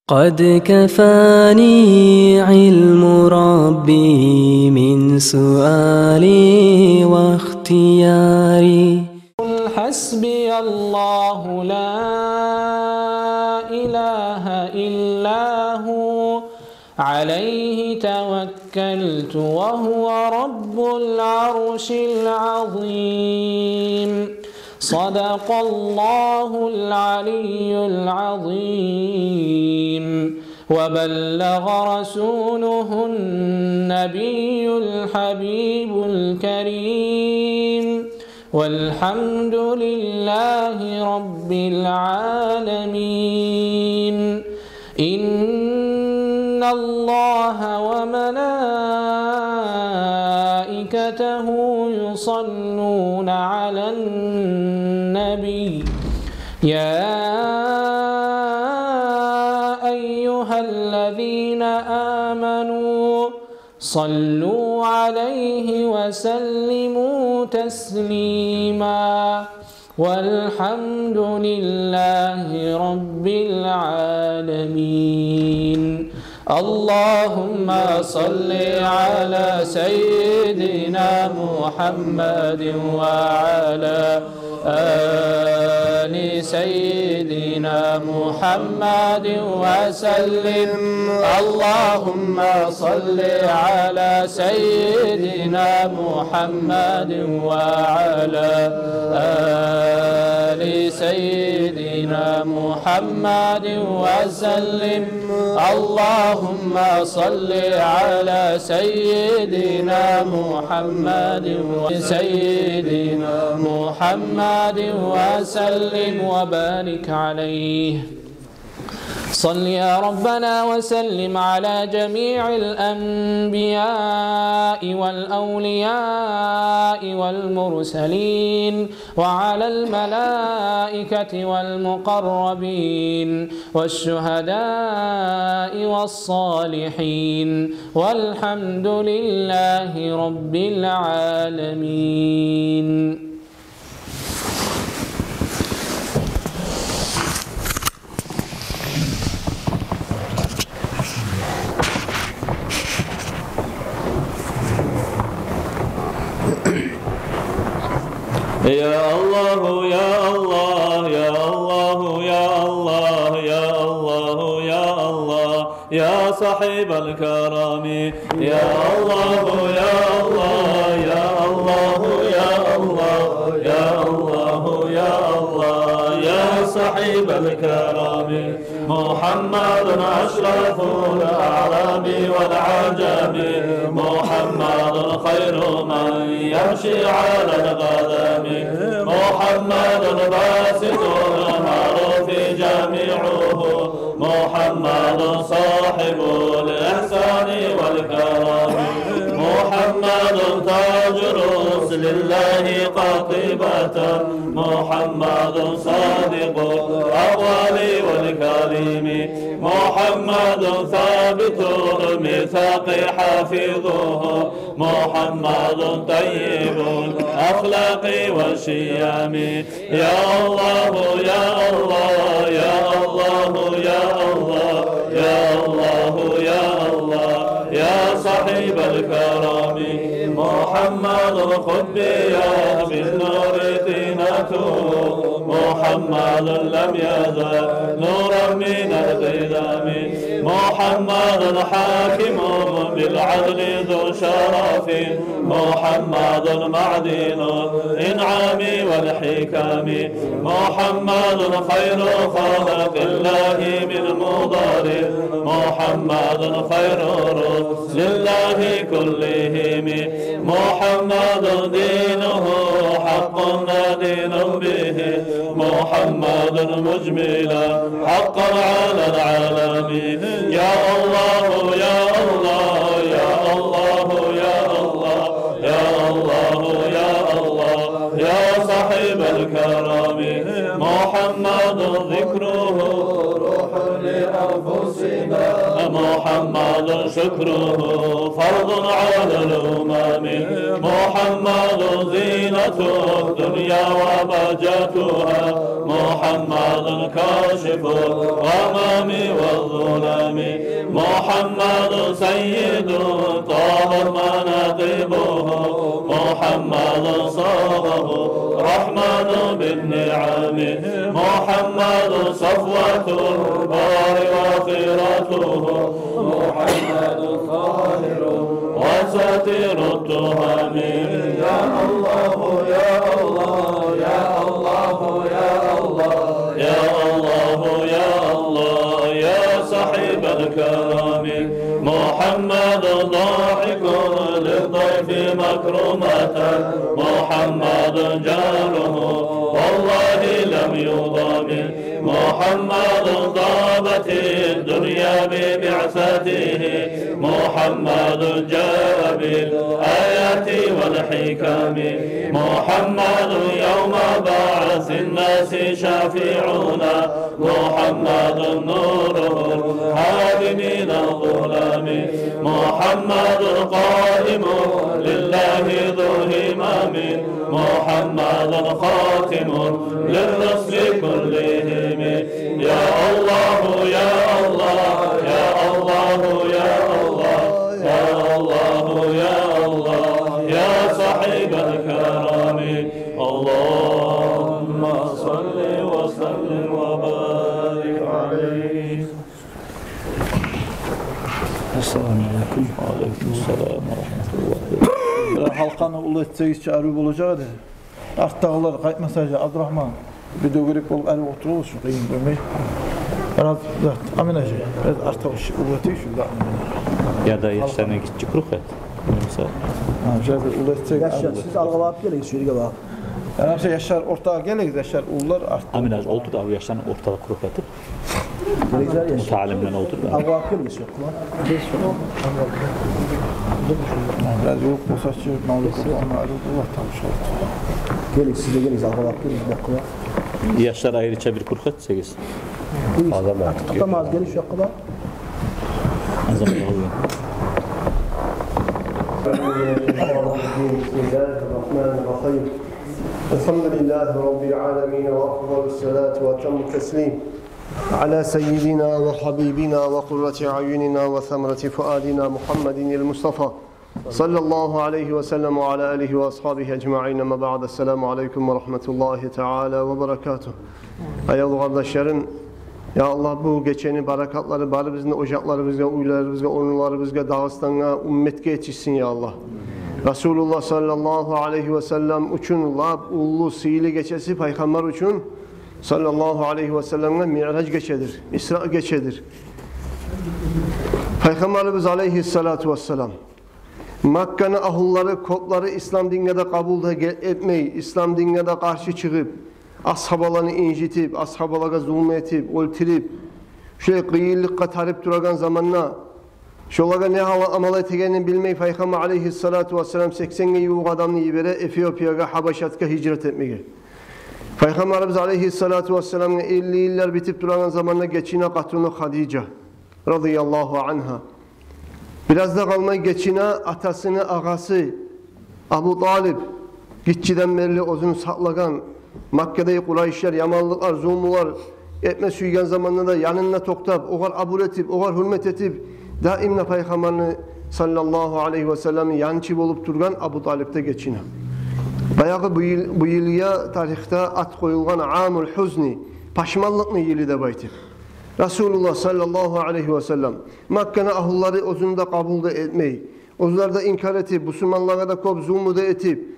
قد كفاني علم ربي من سؤالي واختياري. قل حسبي الله لا إله إلا هو عليه توكلت وهو رب العرش العظيم. صدق الله العلي العظيم وبلغ رسوله النبي الحبيب الكريم والحمد لله رب العالمين. إن الله وملائكته يصلون على النبي يا أيها الذين آمنوا صلوا عليه وسلموا تسليما والحمد لله رب العالمين. اللهم صل على سيدنا محمد وعلى آل سيدنا محمد وسلم. اللهم صل على سيدنا محمد وعلى آل سيدنا محمد وسلم. اللهم صل على سيدنا محمد وسيدنا محمد وسلم وبارك عليه. صل يا ربنا وسلم على جميع الأنبياء والأولياء والمرسلين وعلى الملائكة والمقربين والشهداء والصالحين والحمد لله رب العالمين. يا الله يا الله يا الله يا الله يا الله يا الله يا صاحب الكرم يا الله يا الله يا الله يا الله يا الله يا الله يا صاحب الكرم. محمد أشرف الأعراب والعجم محمد خير من يمشي على القدم محمد باسط المعروف جميعه محمد صاحب الإحسان والكرم محمد تاج رسل الله قاطبة محمد صادق الأقوال والكلم محمد ثابت الميثاق حافظه محمد طيب الأخلاق والشيم. يا الله يا الله يا الله يا الله يا الله يا الله يا صاحب الكرم محمد خبي بالنور طينته محمد لم يزل نورا من القدم محمد حاكم بالعدل ذو شرف محمد معدن الإنعام والحكم محمد خير خلق الله من مضر محمد خير رسل الله كلهم محمد دينه حق دين به محمد مجملا حقا على العالمين. يا الله يا الله يا الله يا الله يا الله يا الله يا صاحب الكرم محمد ذكره روح لأنفسنا محمد شكره فرض على الأمم محمد زينة الدنيا وبهجتها محمد كاشف الغمام والظلم محمد سيد طابت مناقبه محمد صاغه رحمن بالنعم محمد صفوة البار وخيرته محمد طاهر وستير التهم يا الله يا الله يا الله يا الله يا الله يا الله يا صاحب الكرم محمد ضاحك للضيف مكرمة محمد جاره والله لم يضام محمد ضابت الدنيا ببعثته محمد جاء بالآيات والحكم محمد يوم بعث الناس شافعنا محمد نوره الهادي من الظلام محمد قائم لله ذو همام محمد خاتم للرسل كلهم يا الله يا الله يا الله يا الله يا الله يا الله يا صاحب الكرم اللهم صل وسلم وبارك عليه. Esselamu Aleyküm. Aleykümselam ve rahmetullah. Halkanı ulu etsek hiç arı olacağı da. Arttağılar kayıtmasaydı Abdurrahman. Bir dögürük olup arı oturulur şu kıyım dönmeyi. Arad, amin acı. Evet arttağılar ulu etsek şu da amin. Ya da yaşlarına gidecek ruh et. Şöyle ulu etsek Yaşar, siz algılayıp gelin, şöyle gel. Yani yaşar ortağa geleyiz, yaşar ulular arttağılar. Amin acı oldu da abi yaşlarına ortalık ruh etip. Gelecekler yaşar. Talimden oldu da. Algılayıp gelin, şöyle. Biraz yok, bu saçı mağlup oldu, ama arı Allah tanış oldu. Gelin, siz de gelin, algılayıp gelin, bir dakika. Yaşlar ayrıca bir kurk etsek. Tutamaz, gelin şu kadar. Azam oluyor. بسم الله الرحمن الرحيم الحمد لله رب العالمين وأفضل الصلاة وأتم التسليم على سيدنا وحبيبنا وقرة أعيننا وثمرة فؤادنا محمد المصطفى صلى الله عليه وسلم وعلى آله وأصحابه أجمعين ما بعد السلام عليكم ورحمة الله تعالى وبركاته. Ayol kardeşlerim, ya Allah bu geçeni barakatları bari bizim ocaklarımızga, uylarımızga, onularımızga, Dağıstan'a, ümmetke yetişsin ya Allah. Resulullah sallallahu aleyhi ve sellem üçün lab, ullu, sihili geçesi peygamber üçün sallallahu aleyhi ve sellem'e mi'raç geçedir, İsra geçedir. Peygamberimiz aleyhissalatu vesselam Makkan'ı ahulları, kopları İslam dinine de kabul etmeyi, İslam dinine de karşı çıkıp ashabalarını incitip, ashabalara zulmetip, öldürüp, şöyle kıyılıkka tarif duragan zamanla, şolaga ne amal etegenini bilmeyi Peygamber aleyhissalatu vesselam 80'e yuğuk adamını ibere Efiyopya'ga, Habaşat'ka hicret etmeye. Peygamberimiz aleyhissalatu vesselam'ın 50 yıllar bitip duragan zamanla geçine katunu Hadice radıyallahu anha. Biraz da kalmayı geçine atasını, ağası Abu Talib gitçiden belli ozunu saklagan Makke'de Kureyşler, Yamanlılar, Zulmular etme süygen zamanında da yanına toktap, o kadar abur etip, o kadar hürmet etip daimle Peygamberini sallallahu aleyhi ve sellem'in yançı olup durgan Abu Talib'de geçine. Bayağı bu yılıya tarihte at koyulgan amul huzni, paşmanlıklı yılı da baytip. Resulullah sallallahu aleyhi ve sellem Makke'ne ahulları ozunda kabul etmeyi, ozlarda inkar etip, Müslümanlara da kop zulmü de etip,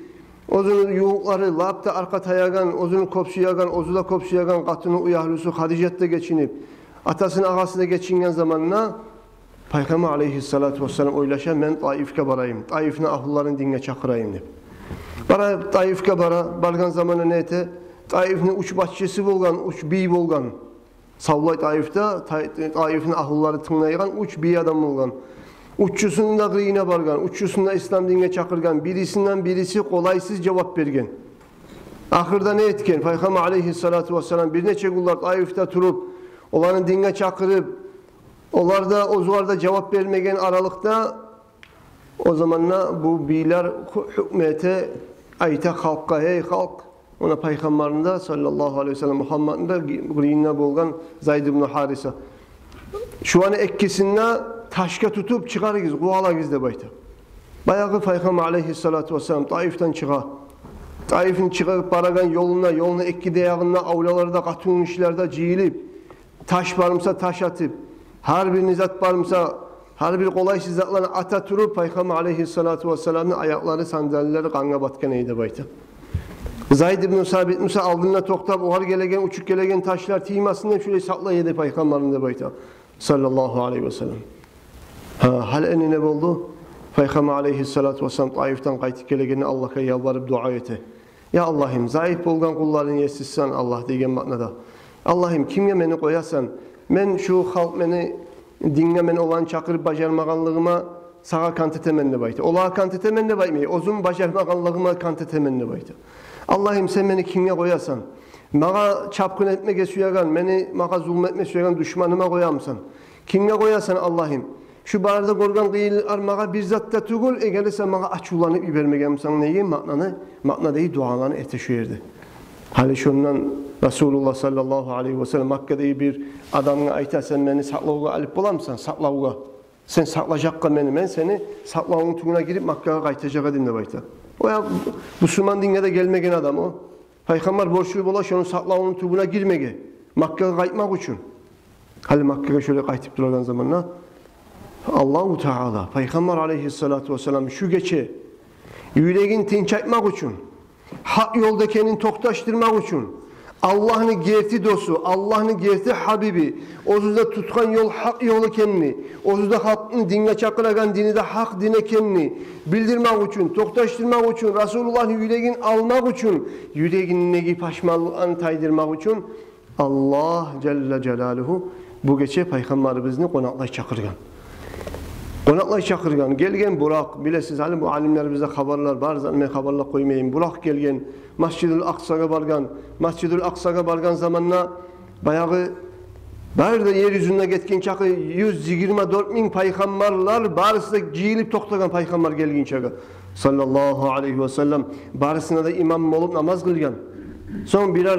ozunun yuğukları, labda arka tayagan, ozunu kopsuyagan, ozu da kopsuyagan katını uyahlusu Hadice'de geçinip, atasını ağasını geçingen zamanına Peygamber aleyhissalatu vesselam oylaşan ben Taif'e barayım, Taif'in ahulların dinle çakırayım deyip. Bara Taif'e bara, bargan zamanı ne ete? Taif'in uç başçısı bolgan, uç biy bolgan. Savlay Taif'te, Taif'in ahulları tınlaygan, uç biy adam bolgan. Uççusunun da gıyına bargan, uççusunun da İslam dinine çakırgan, birisinden birisi kolaysız cevap bergen. Ahırda ne etken? Peygamber aleyhissalatu vesselam bir neçe kullar Taif'te turup, onların dinine çakırıp, onlarda, ozularda cevap vermegen aralıkta, o zamanla bu biyler hükmete, ayta halka, hey halk, ona Peygamberinde sallallahu aleyhi ve sellem Muhammed'in de gıyına bolgan Zayd ibn Harisa. Şu an ekkisinde taşka tutup çıkarırız, kuvalarız de bayta. Bayağı Peygamber aleyhissalatu vesselam Taif'ten çıkar. Taif'in çıkarıp baragan yoluna ekki deyağına, avlalarda, katun işlerde ciyilip, taş barımsa taş atıp, her bir nizat barımsa, her bir kolay sizatlarına ata turup, Peygamber aleyhissalatu vesselam'ın ayakları, sandalyeleri kanına batkan eyde bayta. Zayd ibn Sabit Musa aldığında toktap, ohar gelegen, uçuk gelegen taşlar tiğmasından şöyle sakla yedi Peygamber'in de bayta. Sallallahu aleyhi ve sellem. Hal enine oldu? Peygamber aleyhissalatu vesselam Taif'ten qaytib kelegeni Allah'a yalvarıp dua eti. Ya Allah'ım zayıf bolgan kulların yesizsen Allah degen ma'nada. Allah'ım kimge meni koyasan, men şu halk meni dinlemen olan çakırıp bajarmaganlığıma sağa kantitemenni baytı. Olağa kantitemenni baytı. Ozun bajarmaganlığıma kantitemenni baytı. Allah'ım sen beni kimge koyasan, mağa çapkın etmege suyagan, meni mağa zulmetme suyagan düşmanıma koyamsan. Kimge koyasan Allah'ım. Şu barada gorgan kıyılar mağa bir zatta tugul, egelese mağa açulanıp ibermegemsen neyi? Ma'nadayı dualarını eteşirdi. Hali şundan Resulullah sallallahu aleyhi ve sellem Makke'de bir adamına ayta sen beni saklavuğa alıp bulamsan, saklavuğa. Sen saklacakka beni, ben seni saklavağın tuğuna girip Makke'ye kaytacak edin de bayta. O ya Müslüman dinle de gelmegen adam o. Peygamber borçlu bulaş onun saklavağın tuğuna girmege. Makke'ye kaytmak için. Hali Makke'ye şöyle kaytıp durarken zamanla Allah-u Teala Peygamber aleyhissalatu vesselam şu geçe yüreğin tinçaytmak için, hak yoldakenin toktaştırmak için, Allah'ın gerti dostu, Allah'ın gerti habibi, ozuzda tutkan yol hak yolu kenni, ozuzda hakkın dinle çakıragan dini de hak dine kenni, bildirmek için, toktaştırmak için, Resulullah'ın yüreğin almak için, yüreğin negi paşmalığını taydırmak için Allah Celle Celaluhu bu geçe Peygamberimizini konaklay çakırgan. Konaklay çakırgan, gelgen Burak, bilesiz halim bu alimlerimizde haberler var, zaten haberler koymayayım. Burak gelgen, Mescid-ül Aksa'ya bargan, Mescid-ül Aksa'ya bargan zamanla bayağı bir de yeryüzünde getken çakı 124.000 peygamberler barısında giyilip toktagan peygamber gelgin çakı. Sallallahu aleyhi ve sellem barısına da imam olup namaz kılgan. Son birer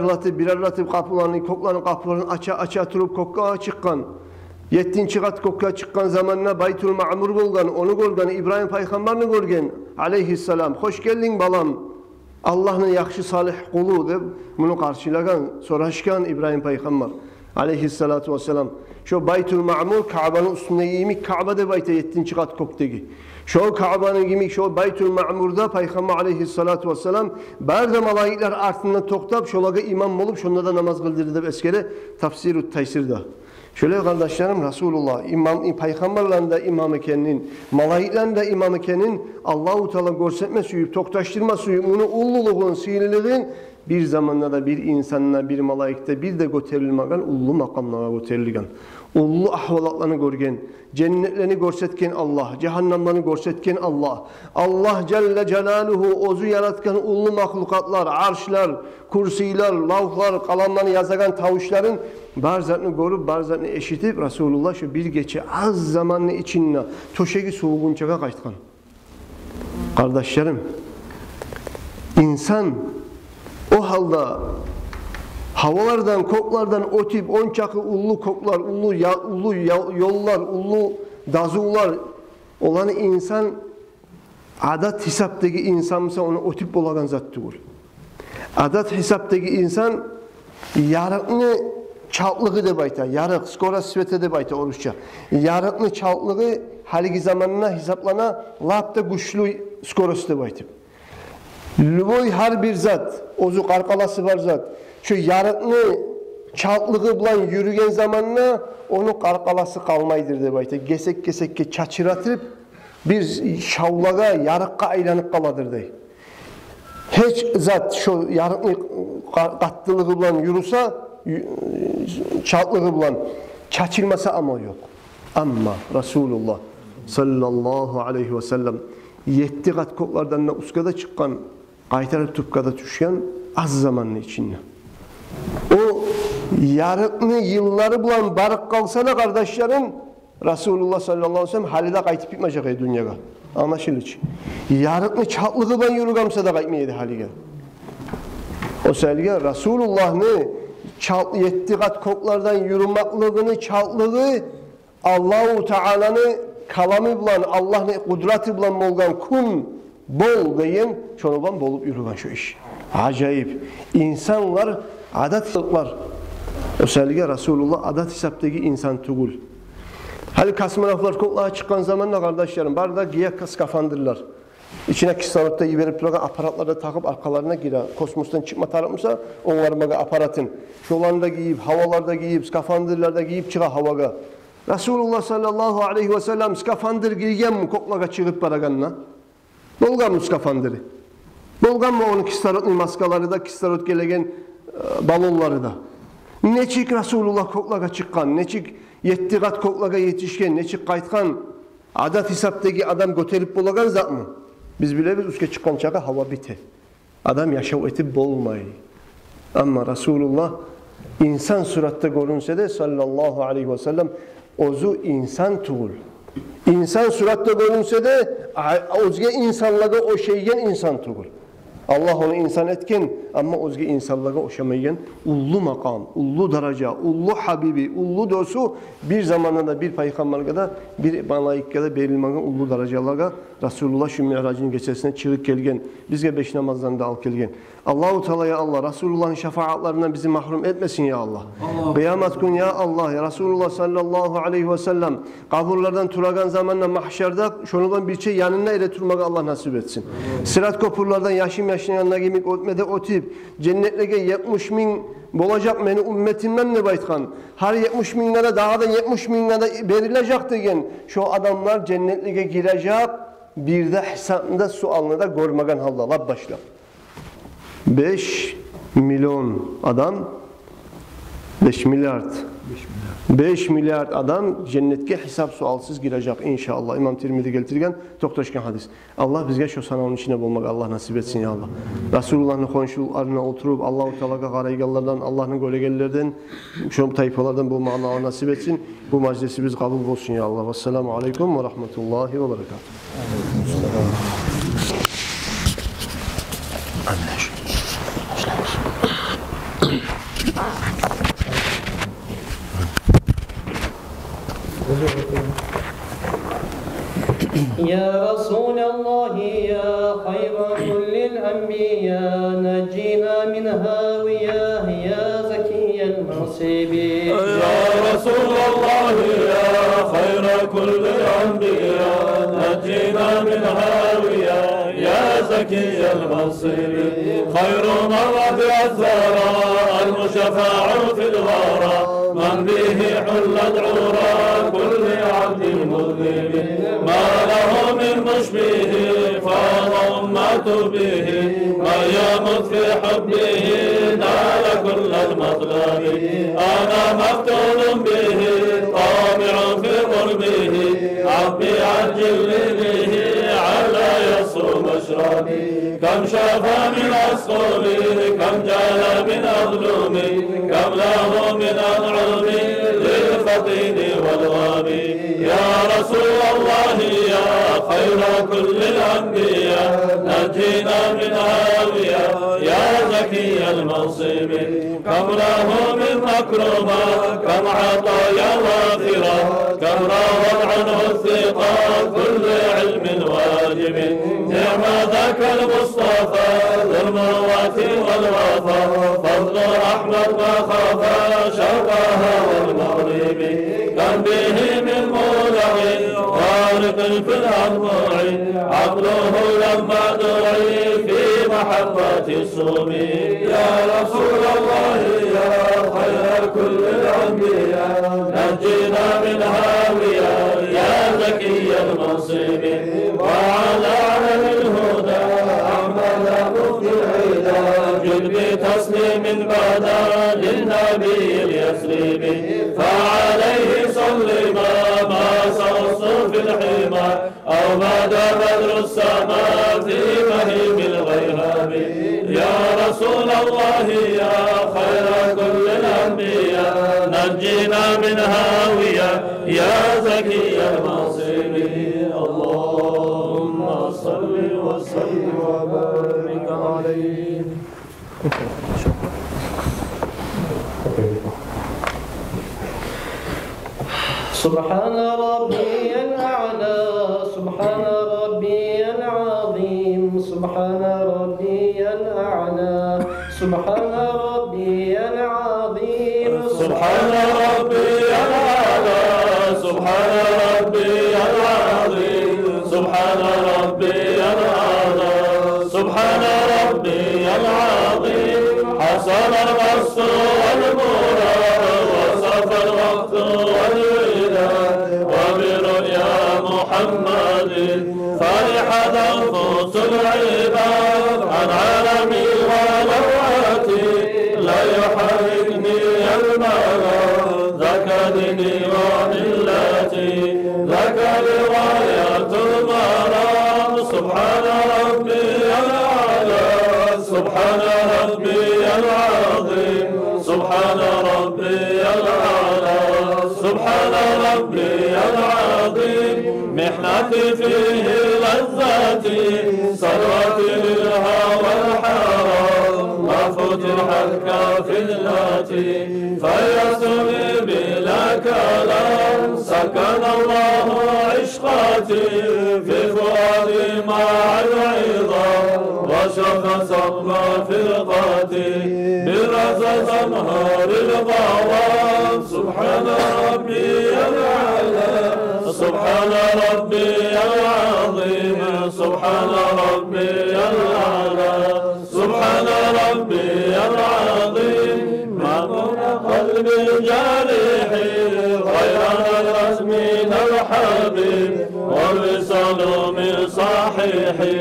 latif koklarını kapılarını aça turup kokka çıkkan. 7. kat kokka çıkkan zamanına Baytul Ma'mur bolgan, onu görgen, İbrahim peygamberini görgen aleyhisselam. Hoş geldin balam. Allah'ın yaxşı salih kulu deb bunu karşılagan, soraşkan İbrahim peygamber aleyhissalatu vesselam. Şu Baytul Ma'mur Ka'banın üstünde yiyimik Ka'ba'da bayta 7. kat koktaki. Şu Ka'banın yiyimik şu Baytul Ma'mur'da peygamber aleyhissalatu vesselam bazı malaikler artından toktap şolaga imam olup şunda da namaz kıldırdı deb eskere tafsir-ü teysirda. Şöyle kardeşlerim Resulullah peygamberlerin de imamı kendin, malaiklerin de imamı kendin Allah-u Teala görsetme suyu, toktaştırma suyu, bunu ulluluğun, sinirliğin bir zamanda da bir insanla bir malaikte bir de göterilmegen ullu makamlara göterilgen. Ullu ahvalatlarını görgen, cennetlerini görsetken Allah, cehennemlerini görsetken Allah. Allah Celle Celaluhu ozu yaratkan ullu mahlukatlar, arşlar, kursiler, lavhlar, kalamlarını yazagan tavuşların barzatını görüp, barzatını eşitip Resulullah şu bir geçe az zamanın içinde toşegi soğugunçaga kaçtıkan. Kardeşlerim, insan o halda havalardan, koklardan o tip on çakı ullu koklar, ullu yollar, ullu dazular olan insan adat hesaptaki insansa onu o tip olagan zat değil. Adat hesaptaki insan yarıkını çallığı de bayta, yarık, skora svete de bayta oluşça. Yarıkını çallığı haligi zamanına hesaplana lapta güçlü skorosu de bayta. Lüboy her bir zat, ozu karkalası var zat. Şu yarıkını çallığı bulan yürüyen zamanına onun karkalası kalmaydır de bayta. Gesek çaçıratırıp bir şavlaga, yarıkka aylanıp kaladır de. Hiç zat şu yarıkını kattılığı bulan yürüse, çallığı bulan çaçılmasa ama yok. Ama Resulullah sallallahu aleyhi ve sellem 7 kat koklardan da uskada çıkan, kaytarıp tükkada düşen az zamanın içinde. O yarıkını yılları bulan barık kalsa da kardeşlerim Resulullah sallallahu aleyhi ve sellem halide kaytıp bitmeyecek dünyaya. Anlaşılır. Yarıkını çallığı bulan yürügamsa da kaytmaydı halige. O selge Resulullah'ını 7 kat koklardan yürümaklığını çallığı Allahu Teala'nın kalamı bilen, Allah'ın kudreti bilen bolgan kun bol deyin, şonu bilen bolup yürüyen şu iş. Acayip. İnsanlar, adatlar. Özellikle Resulullah adat hesaptaki insan tugul. Hali kosmonavtlar koklağa çıkan zamanla kardeşlerim, barda giyak skafandırlar. İçine kisalotta verip duran aparatlarda takıp arkalarına girer. Kosmostan çıkma tarafımsa onların baga aparatın. Şolarında giyip, havalarda giyip, skafandırlarda giyip çıkar havaga. Resulullah sallallahu aleyhi ve sellem skafandır giygen mi koklağa çıkıp baraganına? Bolgan mı skafandırı? Bolgan mı onun kisarotlu maskaları da, kisarot gelegen balonları da? Neçik Resulullah koklağa çıkkan, neçik yettiğat koklağa yetişken, neçik kaytkan adat hesaptaki adam götürüp bolagan zat mı? Biz bile üstüne çıkan çaka hava bite. Adam yaşav etip bolmay. Ama Resulullah insan suratta görünse de sallallahu aleyhi ve sellem ozu insan tuğul. İnsan suratta görünse de özge insanlığa o şeygen insan tuğul. Allah onu insan etken ama özge insanlığa oşamayan ullu makam, ullu daraja, ullu habibi, ullu dostu bir zamanında bir peygamberge de bir malaikge de verilmeyen ullu darajalarga Resulullah şu mi'racın geçesine çıkıp gelgen, bizge 5 namazdan da al gelgen. Allahu Teala ya Allah Resulullah'ın şefaatlarından bizi mahrum etmesin ya Allah. Kıyamet gün ya Allah ya Resulullah sallallahu aleyhi ve sellem kaburlardan turagan zamanla mahşerde şonudan bir şey yanına ile turmaga Allah nasip etsin. Sırat kopurlardan yaşım yanına gemik ötmede otip cennetlege 70 bin bolacak meni ümmetimden ne baytkan. Her 70 binlere daha da 70 binlere verilecek degen şu adamlar cennetlige girecek bir de hesabında sualını da görmegen halde başla. 5 milyon adam 5 milyar adam cennetke hesap sualsız girecek inşallah. İmam Tirmidhi getirgen toktaşkan hadis. Allah bizge şu sanağın içine bulmak Allah nasip etsin ya Allah. Resulullah'ın konşularına oturup Allah-u Teala'ga qaraygallardan, Allah'ın gölegellerden, şu tayfalardan bulmak Allah nasip etsin. Bu meclisi biz kabul olsun ya Allah. Vesselamu aleyküm ve rahmetullahi ve berekatuhu. يا رسول الله يا خير كل الأنبياء نجينا من هاوية يا زكي المنصب يا رسول الله يا خير كل الأنبياء نجينا من هاوية يا زكي المنصب خير من رفع الثراء المشفع في الغارة من به حلت عورا كل عبد مذنب ما له من مشبه فاض أمة به من يمت في حبه نال كل المطلب أنا مفتون به طامع في قربه عبي عجل به على يصوم مشربي كم شفى من أسقمي كم جال من أظلمي كم له من أنعم للفطين والغابي يا رسول الله يا خير كل الأنبياء نجينا من هاوية يا زكي المنصب كم له من مكرمة كم عطايا وافرة كم راوت عنه الثقة كل علم واجب نعم ذاك المصطفى ذو المروة والوفا فضل أحمد ما خاف شرقها والمغرب كم به من مولع خالق في الأضمع عقله لما دعي في محبة الصوم يا رسول الله يا خير كل الأنبياء نجينا من هاوية يا زكي المنصب وعلى علم الهدى أحمد مفتي العيدا جد بتسليم بدا للنبي اليسرب فعليه صل ما صوص في الحمى أو بدا بدر السماء في مهيم الغيهاب يا رسول الله يا خير كل الأنبياء نجينا من هاوية يا زكي المنصب اللهم صل وسلم وبارك عليه سبحان ربي الأعلى سبحان ربي العظيم سبحان ربي الأعلى سبحان ربي العظيم سبحان ربي الأعلى سبحان ربي العظيم سبحان ربي الأعلى سبحان ربي العظيم حصل القصد والمراد وصف الوقت والوداد وبرؤيا محمد فرحت أنفس العباد عن عالمي ولوعتي لا يحركني المرض ذاك ديني وملتي ذاك رواية المرام سبحان ربي الأعلى سبحان ربي العظيم سبحان ربي الأعلى سبحان ربي العظيم محنتي فيه لذتي صلواتي للهوى الحرام ما فتحت كافلتي فيسمي بلا كلام سكن الله عشقتي في فؤادي مع العظام وشخص ما فرقتي برزة زمهر الغوام سبحان ربي الأعلى سبحان ربي العظيم سبحان ربي الأعلى سبحان ربي العظيم مأمون قلبي جارح غير الرسم من الحبيب والوصال من صحيحي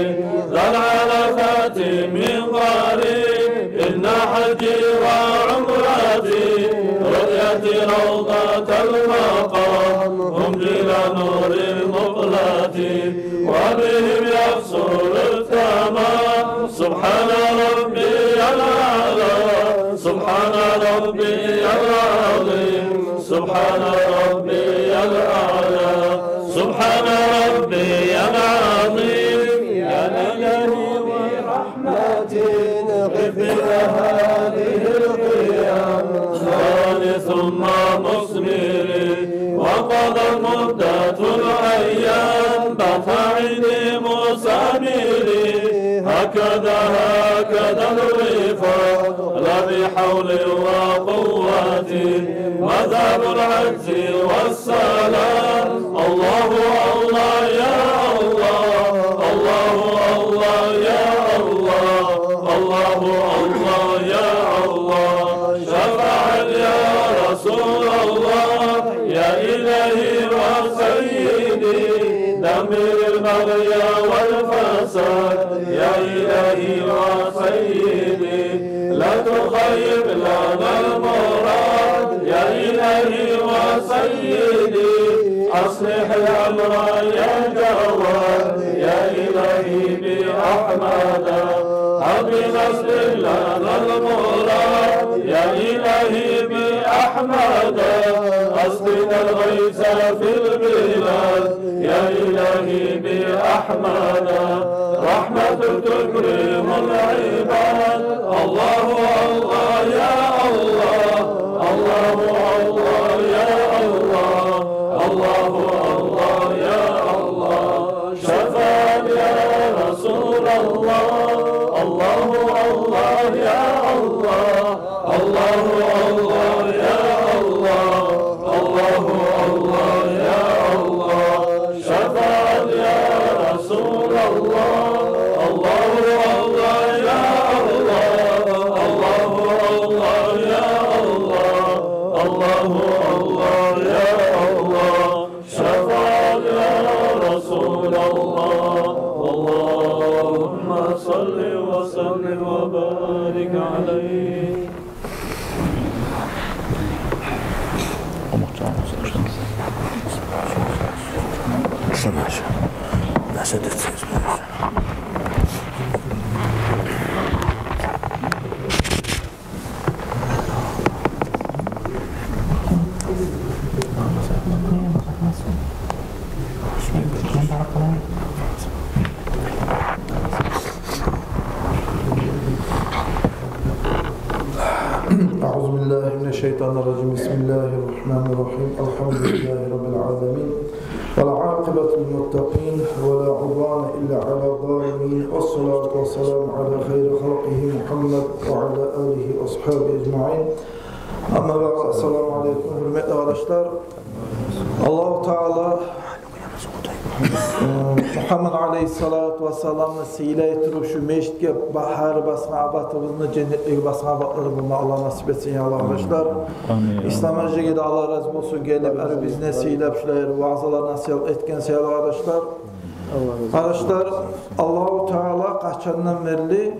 ذا العلفات من قريب إن حجي وعمرتي رؤيتي روضة المقام هم جيل نور المقلة وبهم يفصل التمام سبحان ربي الأعلى سبحان ربي العظيم سبحان ربي الأعلى سبحان ربي العظيم يا إلهي برحمتي غفر هذه القيام ثم مثمري وقضى مدة الأيام بات عيني مسامري هكذا الوفاق لا بحول وقوة مذهب العجز والسلام الله الله يا الله الله الله يا الله الله الله يا الله شفع يا رسول الله يا إلهي وسيدي دمر البغي والفساد يا إلهي وسيدي لا تخيب لنا المراد يا إلهي وسيدي أصلح الأمر يا جواد يا إلهي بأحمد حبنا أصلح لنا المراد يا إلهي بأحمد أسقنا الغيث في البلاد يا إلهي بأحمد رحمة تكرم العباد الله الله يا الله الله الله يا الله الله الله يا الله شفاء يا رسول الله الله الله يا الله الله الله يا الله الله الله يا الله شفاء يا رسول الله الله الله يا الله الله الله يا الله الله الله يا الله شفاء يا رسول الله اللهم صل وسلم وبارك عليه أعوذ Euzubillahimineşşeytanirracim. Bismillahirrahmanirrahim. Elhamdülillahi Rabbil alemin. Vel âkıbetul muttaqin. Ve la udvâne illa ala zâlimin. Vessalâtu vesselamu ala hayri halkihi Muhammed ve ala âlihi ve ashabihi ecma'in. Amma ba'd. Esselamu aleyküm. Hürmetli arkadaşlar. Allah-u Teala Muhammed Aleyhissalatu Vesselam'ın sile etirip şu meşitke her basma abatımızın cennetlik basma abatları bulma Allah nasip etsin ya Allah arkadaşlar. İslam önceki de Allah razı olsun gelip biz nesilep şulayır vaazlar nasihat etken sevgili arkadaşlar. Arkadaşlar Allah-u Teala kaçandan verili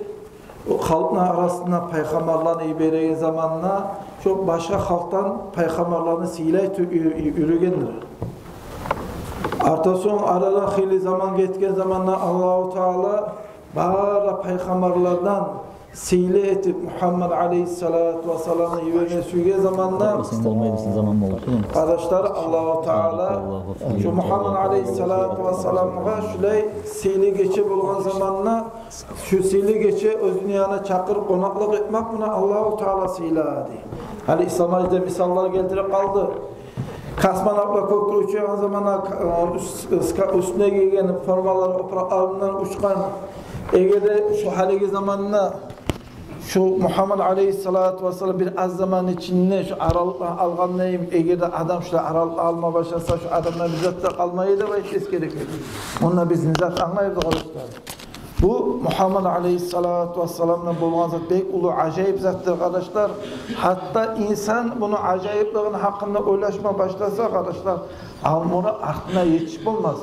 halkın arasında peygamberlerini ibiregen zamanla çok başka halktan peygamberlerini sile yürügendir. Arta son arada hili zaman geçken zamanla Allah-u Teala bara peygamberlerden sile etip Muhammed Aleyhissalatu Vesselam'ı yürüne süge zamanla arkadaşlar Allah-u Teala şu Muhammed Aleyhissalatu Vesselam'a şöyle sile geçip olan zamanla şu sile geçe özünü yana çakırıp konaklık etmek buna Allah-u Teala sile adi. Hani İslam'da misallar getirip kaldı. Kasman abla kökür uçuyan zamana üstüne giygen formalar operalarından uçkan Ege'de şu haligi zamanına şu Muhammed Aleyhissalatu Vesselam bir az zaman içinde şu aralıkla algan neyim Ege'de adam şu aralıkla alma başlasa şu adamlar bizzat kalmayı da bahçesi gerekiyor. Onunla biz nizat anlayırdık arkadaşlar. Bu Muhammed Aleyhissalatu Vesselam'la bulgan zat pek ulu acayip zattır arkadaşlar. Hatta insan bunu acayipliğinin hakkında oylaşma başlasa arkadaşlar, almını aklına yetişip olmaz.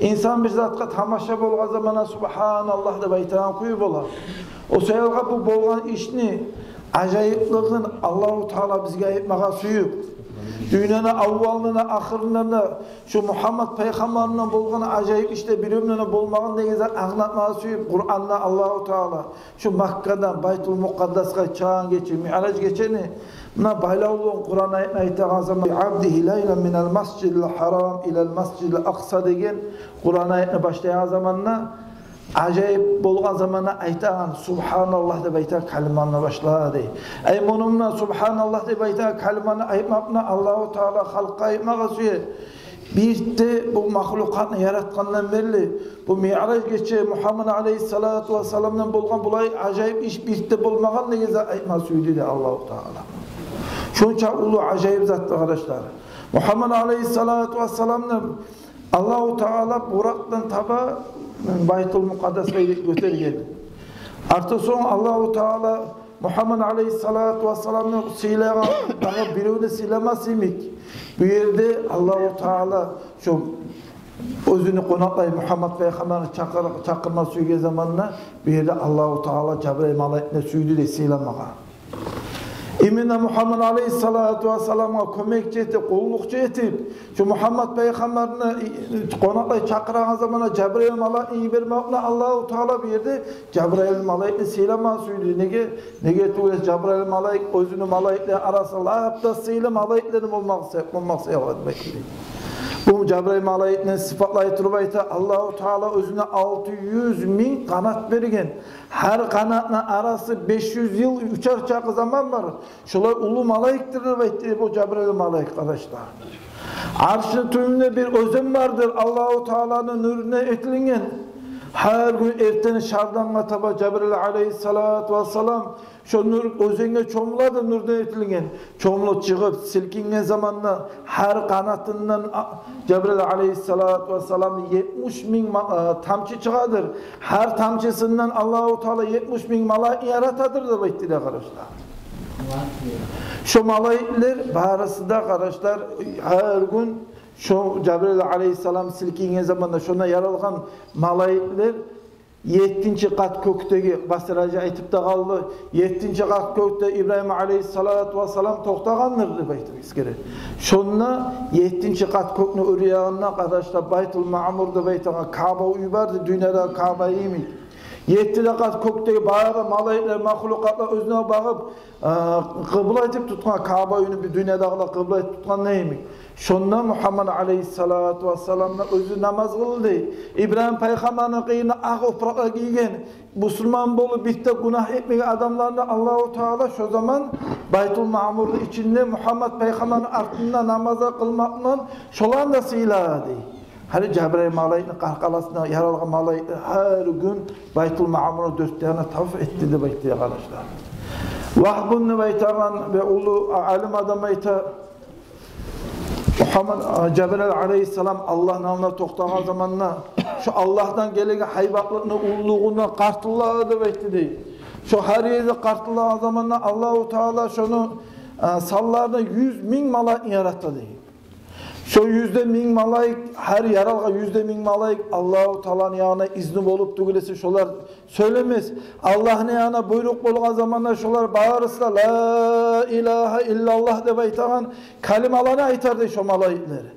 İnsan bir zatqa tamaşa bolgan zamana Subhanallah da baytan kuyup olar. O sayılga bu bolgan işni acayipliğin Allah-u Teala bizge aytmaga suyup dünyanın avvalına, ahırına şu Muhammed Peygamber'inin bulduğunu acayip işte birimlerine bulmağın ne güzel anlatmaya suyup Kur'an'da Allah-u Teala şu Makka'dan Baytul Mukaddas'a çağın geçiyor, Mi'raç geçeni buna baylavluğun Kur'an'a ayettiği zaman abdihi leylen minel mascidil haram ilel mascidil aksa degen Kur'an'a ayetine başlayan zamanla acayip bolgan zamana aytan Subhanallah deb aytan kalimanla başladı. Ay bununla Subhanallah deb aytan kalimanı aytmaqna Allah-u Teala halqa aytmağa suyu. Bir de bu mahlukatını yaratkandan belli. Bu Mi'raç geçe Muhammed Aleyhissalatu Vesselam'dan bolgan bulay acayip iş bir de bulmağan ne güzel aytma suyu dedi Allah-u Teala. Şunca ulu acayip zat arkadaşlar. Muhammed Aleyhissalatu Vesselam'dan Allah-u Teala Burak'tan taba Baytul Mukaddes'e götürgen. Artı son Allah-u Teala Muhammed Aleyhissalatu Vesselam'ın sileğe daha birini silemez imik. Bu yerde Allah-u Teala şu özünü konaklay Muhammed Peygamber'i çakırma süyge zamanına bir yerde Allah-u Teala Cebrail Malek'ne süydü de silemağa. Emine Muhammed Aleyhissalatu Vesselam'a kömekçi etip, kullukçu etip, şu Muhammed Peygamber'ini konaklay çakıran zamana Cebrail Malek'i vermekle Allah-u Teala bir yerde Cebrail Malek'i silema süydü. Nege tuğuz Cebrail Malek özünü Malek'le arasında hatta sile Malek'lerini bulmak seyahat bekliyor. Bu Cebrail Malek'le sıfatlayı turbayta Allah-u Teala özüne 600.000 kanat vergen. Her kanatla arası 500 yıl uçar çakı zaman var. Şolay ulu malektir bu Cebrail Malek arkadaşlar. Arşın tümünde bir özüm vardır. Allah-u Teala'nın nuruna etilingen. Her gün erteni şardanla taba Cebrail Aleyhissalatu Vesselam şu nur özenge çomuladı nurdan etilingen. Çomulu çıkıp silkingen zamanla her kanatından Cebrail Aleyhissalatu Vesselam 70.000 tamçı çıkadır. Her tamçısından Allah-u Teala 70.000 malak yaratadır da bayttiler arkadaşlar. Şu malakler barısı da arkadaşlar her gün şu Cebrail Aleyhisselam silkingen zamanında şuna yaralgan malakler 7. kat kökteki Basiracı aytıp da kaldı. 7. kat kökte İbrahim Aleyhissalatu Vesselam toktağandır baytı iskere. Şunla 7. kat kökünü örüyanına arkadaşlar Baytul Ma'mur'da baytına Kaaba uybardı. Dünyada Kaaba iyiymiş. 7. kat kökteki bayağı malaklar, mahlukatlar özüne bakıp kıbla etip tutkan Kaaba uyunu bir dünyada kıbla etip tutkan neymiş? Şonda Muhammed aleyhissalatu vesselam'la özü namaz kıldı. İbrahim Peygamber'in kıyına ak oprakla giygen, Müslüman bolu bitti günah etmeyen adamlarına Allah-u Teala şu zaman Baytul Ma'mur'un içinde Muhammed Peygamber'in ardında namaza kılmakla şolan da siladı. Hani Cebrail malayını kahkalasına yaralığı malayını her gün Baytul Ma'mur'u 4 tane tavaf etti de bekliyor arkadaşlar. Vahbun'u beytaman ve ulu alim adam beyta Muhammed Cebrail aleyhisselam Allah'ın alına toktağı zamanla şu Allah'tan gelen hayvatlığını, ulluğuna kartıllağı bekledi. Şu her yerde kartıllağı zamanla Allah-u Teala şunu sallarda 100.000 malayı yarattı diye. Şu 100.000 malayık, her yaralığa 100.000 malayık Allah-u Teala'nın yanına izni olup düğülesi şolar söylemez. Allah'ın yanına buyruk boluğa zamanlar şolar bağırırsa La ilahe illallah de baytağın kalimalarını aytardı şu malayıkları.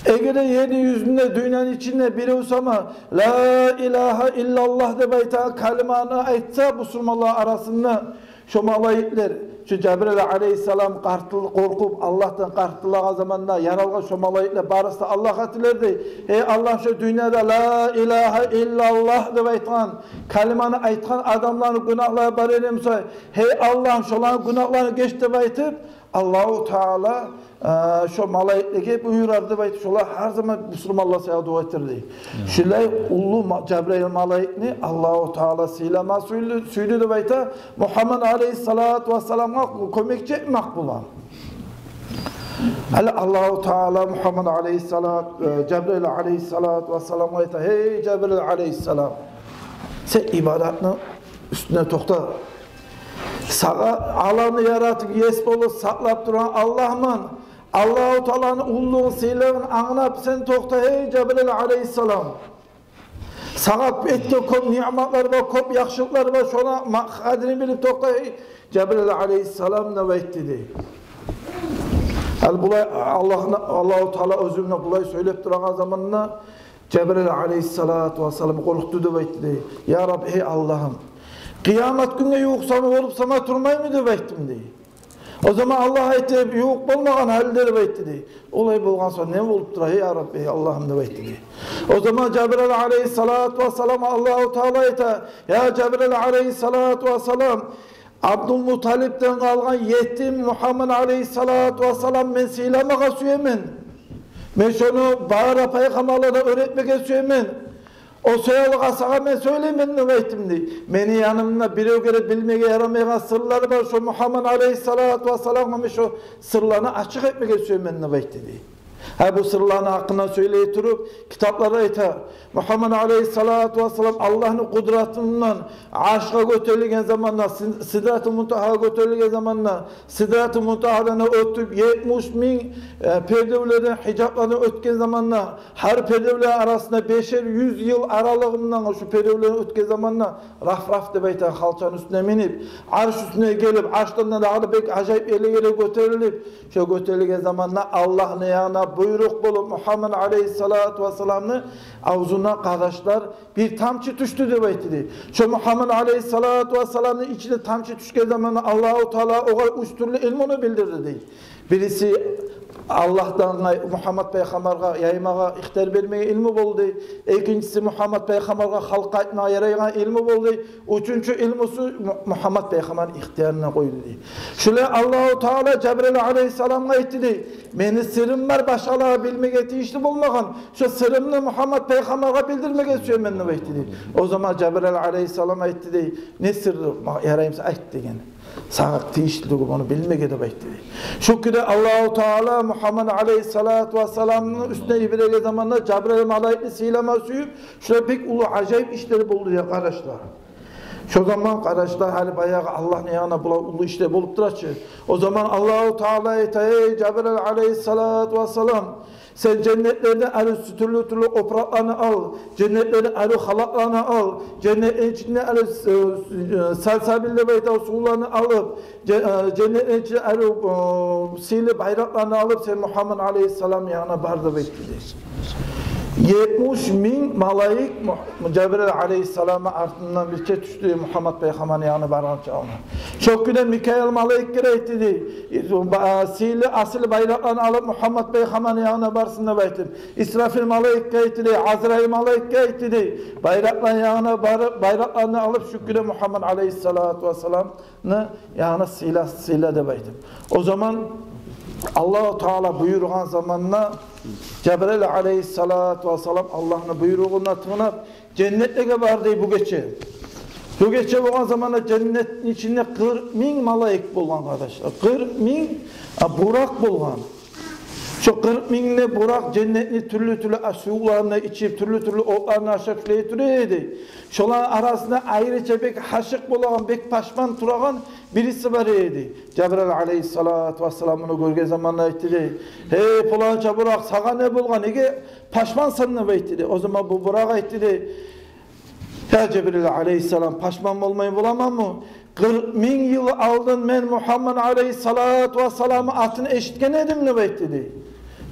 Eğer yeryüzünde dünyanın içinde biri olsama La ilahe illallah de baytağın kalimalarını aytsa Müslümanlar arasında şu malayıklar şu Cebrail aleyhisselam korkup Allah'tan kartılağı zamanında yanılgan şu malayıklar barısta Allah hatırlardı. Ey Allah şu dünyada la ilahe illallah de aytgan kalimanı aytgan adamların günahları bar elemse hey Allah şoların günahlarını geç de aytıp Allah-u Teala şu malayıklarga buyurardı bayt şolar her zaman Müslümanlar sana dua ettirdi. Şulay ullu Cebrail malayikni Allah-u Teala silama süydü de bayta Muhammed aleyhissalatu vesselam'a kömekçi etmek bulan. Allah-u Teala Muhammed aleyhissalat Cebrail aleyhissalatu vesselam'a ayta hey Cebrail aleyhissalam sen ibadatını üstüne tokta. Sana alanı yaratıp yes bolu saklap duran Allah'man Allah-u Teala'nın ulluğun silahını anlap sen tokta hey Cebrail aleyhissalam. Sana etki kop nimetler var, kop yakışıklar var. Şuna kadrini bilip tokta hey Cebrail aleyhissalam ne vettidi. Allah-u Teala özümle bulay söyleyip duran zamanına Cebrail aleyhissalatu vesselam korktu da vettidi. Ya Rabbi hey Allah'ım. Kıyamet günde yok sana olup sana durmay mı de bektim diye. O zaman Allah etti yok olmayan halleri bekti diye. Olay bulgan sonra ne olup durar ya Rabbi Allah'ım da bekti diye. O zaman Cebrail aleyhissalatu vesselam Allah-u Teala etti. Ya Cebrail aleyhissalatu vesselam Abdülmuttalip'ten kalgan yetim Muhammed aleyhissalatu vesselam men silamağa süyemen. Men şunu bağıra peygamberlere öğretmeye süyemen. O soyalığa sağa ben söylemedim ne ettim. Beni yanımda biri göre bilmeye yaramayan sırları var. Şu Muhammed aleyhissalatu vesselam'a şu sırlarını açık etmeye söylemedim ne ettim. Bu sırlarını hakkında söyleyip durup kitaplara ita Muhammed aleyhissalatu vesselam Allah'ın kudretinden aşka götürülgen zamanla Sidrat-ı Muntaha'ya götürülgen zamanla Sidrat-ı Muntaha'dan ötüp 70.000 perdevlerden hicaplarını ötken zamanla her perdevler arasında 500 yıl aralığından şu perdevlerin ötken zamanla raf de beyten halçanın üstüne minip arş üstüne gelip arştan da pek acayip ele götürülüp şu götürülgen zamanla Allah'ın yanına buyruk bulup Muhammed aleyhissalatu vesselam'ı avzuna kardeşler bir tamçı düştü de beyti. Şu Muhammed aleyhissalatu vesselam'ın içine tamçı düşken zamanı Allah-u Teala o üç türlü ilmini bildirdi değil. Birisi Allah'tan Muhammed Peygamber'e yaymağa ihtar vermeye ilmi buldu. İkincisi Muhammed Peygamber'e halka etmeye yarayan ilmi buldu. Üçüncü ilmusu Muhammed Peygamber'in ihtiyarına koydu. Şöyle Allah-u Teala Cebrail aleyhisselam'a etti. Benim sırrım var başkaları bilmeye tişli bulmagan. Şu sırrımı Muhammed Peygamber'e bildirmeye söylemenini bekledi. O zaman Cebrail aleyhisselam'a etti. Ne sırrı yarayımsa etti gene. Sana tişli bunu bilmeye de bekledi. Şükür Allah-u Teala Muhammed aleyhissalatu vesselam'ın üstüne ibreli zamanında Cebrail malayikli silama suyup şöyle pek ulu acayip işleri buldu ya kardeşler. Şu zaman kardeşler hani bayağı Allah'ın yanına ulu işleri bulup duraçı. O zaman Allah-u Teala'ya ey Cebrail aleyhissalatu vesselam sen cennetlerden arı türlü opraklarını al, cennetlerin arı halaklarını al, cennetin içinde arı salsabilde beyta sularını alıp, cennetin içinde arı sihirli bayraklarını alıp sen Muhammed aleyhisselam yanına barda bekledi. 70 bin malayik Cebrail aleyhissalama ardından bir şey düştü Muhammed Peygamber'in yanına baran çağına. Çok güne Mikail malayik gerekti. Asıl bayraklarını alıp Muhammed Peygamber'in yanına barsın baytım. İsrafil malayik gerekti. Azrail malayik gerekti. Bayrakların yanına barıp bayraklarını alıp şu güne Muhammed aleyhissalatu vesselam'ın yanına silah da baytım. O zaman Allah-u Teala buyurgan zamanla Cebrail aleyhissalatu vesselam Allah'ın buyruğuna tığınıp cennetliğe vardı bu gece. Bu gece olan zamanla cennetin içinde 40 bin malayik bulgan arkadaşlar. 40 bin burak bulgan. Şu 40 binli burak cennetini türlü sularını içip türlü otlarını aşıp türeydi. Şoların arasında ayrıca bek haşık bulan, bek paşman turagan birisi var idi. Cebrail aleyhissalatu vesselam onu görgen zamanla aytdı. Hey pulanca burak sağa ne bulgan? Ege paşman sanını baytdı. O zaman bu burak aytdı. Ya Cebrail aleyhissalam paşman olmayı bulamam mı? 40 bin yıl aldın men Muhammed aleyhissalatu vesselam'ı atını eşitken edim ne baytdı.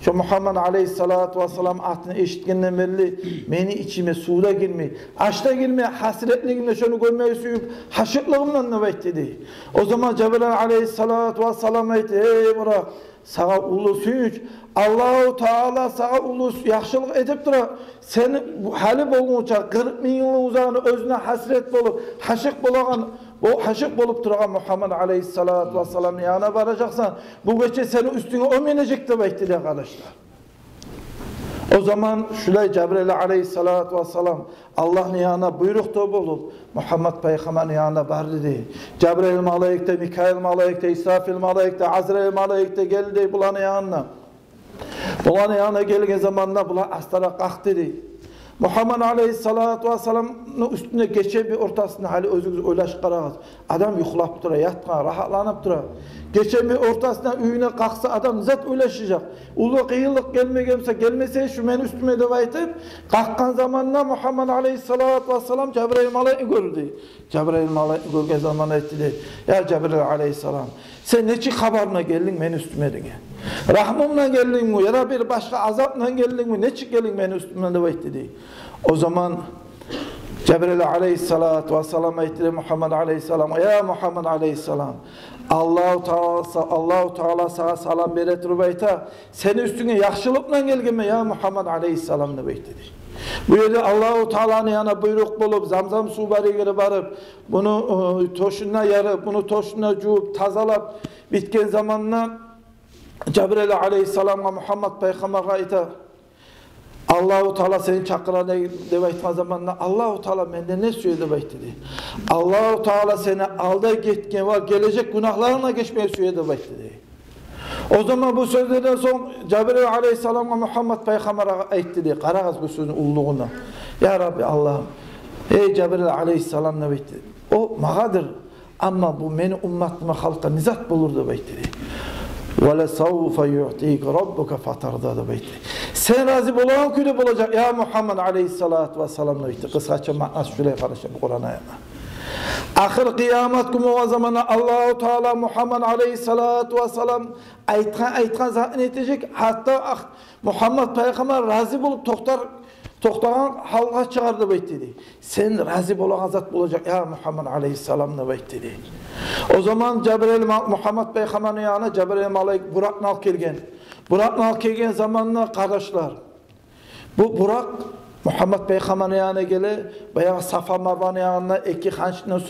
Şu Muhammed aleyhissalatu vesselam atını eşitkenden belli beni içime suda girme, açta girme, hasretliğimle şunu görmeyi suyup haşıklığımla nöbet dedi. O zaman Cebrail aleyhissalatu vesselam aytdı, hey Burak, sana ulu suyuç, Allah-u Teala sana ulu yaxşılık edip dura, seni hali bolgunca 40 bin yılın uzağını özüne hasret bolup, haşık bolagan, bu haşık bolup durgan Muhammed aleyhissalatu vesselam'ın yanına varacaksan, bu gece senin üstüne o menecek de bekti arkadaşlar. O zaman şulay Cebrail aleyhissalatu vesselam Allah'ın yanına buyrukta bulup Muhammed Peygamber'in yanına var dedi. Cebrail malayikte, Mikail malayikte, İsrafil malayikte, Azrail malayikte geldi bulanın yanına. Bulanın yanına gelgen zamanla bulan astara kalk dedi. Muhammed aleyhissalatu vesselam'ın üstüne geçen bir ortasında hali özünüz oylaş qarağız. Adam yuxulap dura, yatqan, rahatlanıp dura. Geçen bir ortasına üyüne kalksa adam zat oylaşacak. Ulu kıyılık gelmese şu men üstüme de baytıp kalkan zamanla Muhammed aleyhissalatu vesselam Cebrail malayı gördü. Cebrail malayı görgen zamanla etti. Ya Cebrail aleyhissalam sen neçi haberine geldin men üstüme de gel. Rahmımla geldin mi ya da bir başka azapla geldin mi neçi geldin men üstüme de baytı. O zaman Cebrail aleyhissalatu vesselam etti Muhammed aleyhissalam. Ya Muhammed aleyhissalam Allah-u Teala sana salam beretir bayta. Senin üstüne yaxşılıkla gelgeme ya Muhammed aleyhissalam ne bekti. Bu yerde Allah-u Teala'nın yanına buyruk bulup zamzam su barigeri barıp bunu toşuna yarıp bunu toşuna cuup tazalap bitken zamanla Cebrail aleyhissalam'a Muhammed Peygamber'e ayta Allah-u Teala seni çakıran deb aytgan zamanla Allah-u Teala mende ne söyledi dedi. Allah-u Teala seni alda gitken var gelecek günahlarına geçmeye söyledi dedi. O zaman bu sözlerden sonra Cebrail aleyhissalam'a Muhammed Peygamber'e aytdı dedi. Qarağız bu sözün ulluğuna. Ya Rabbi Allah'ım. Ey Cebrail aleyhissalam ne dedi. O mağadır ama bu meni ummatıma halka nizat bulurdu dedi. وَلَسَوْفَ يُعْتِيكَ رَبُّكَ فَتَرْضَى da beyti. Sen razı olan küle bulacak ya Muhammed aleyhissalatu vesselam beyti. Kısaca manası şöyle kardeşim Kur'an'a yana. Ahir kıyamet günü o zamana Allah-u Teala Muhammed aleyhissalatu vesselam aytkan zaten etecek. Hatta Muhammed Peygamber razı bulup toxtagan halqa çıkardı beyti. Sen razı olan zat bulacak ya Muhammed aleyhissalam da beyti. O zaman Cebrail Muhammed Peygamber'in yanına Cebrail malayik Burak'ın al kelgen. Burak'ın al kelgen zamanla kardeşler. Bu Burak Muhammed Peygamber'in yanına gele veya Safa Marvan'ın yanına iki hançını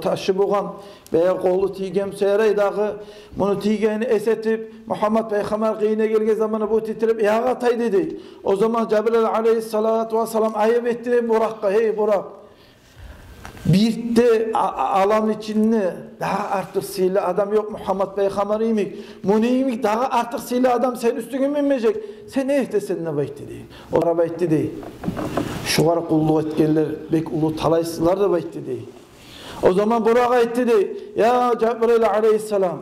taşı buğan veya kolu tiygen seyreydağı bunu tiygeni esetip Muhammed Peygamber kıyına gelgen zamanı bu titrip yağa tay dedi. O zaman Cebrail aleyhissalatu vesselam ayıp etti Burak'a hey Burak. Bir de alan içinde daha artık sihirli adam yok Muhammed Peygamber'iymiş. Muniymiş daha artık sihirli adam senin üstüne minmeyecek. Sen ne ehdesin ne baytti değil. O ara baytti değil. Şu ara kulluk etkenler, bek ulu talaysızlar da baytti değil. O zaman Burak'a etti değil. Ya Cebrail aleyhisselam.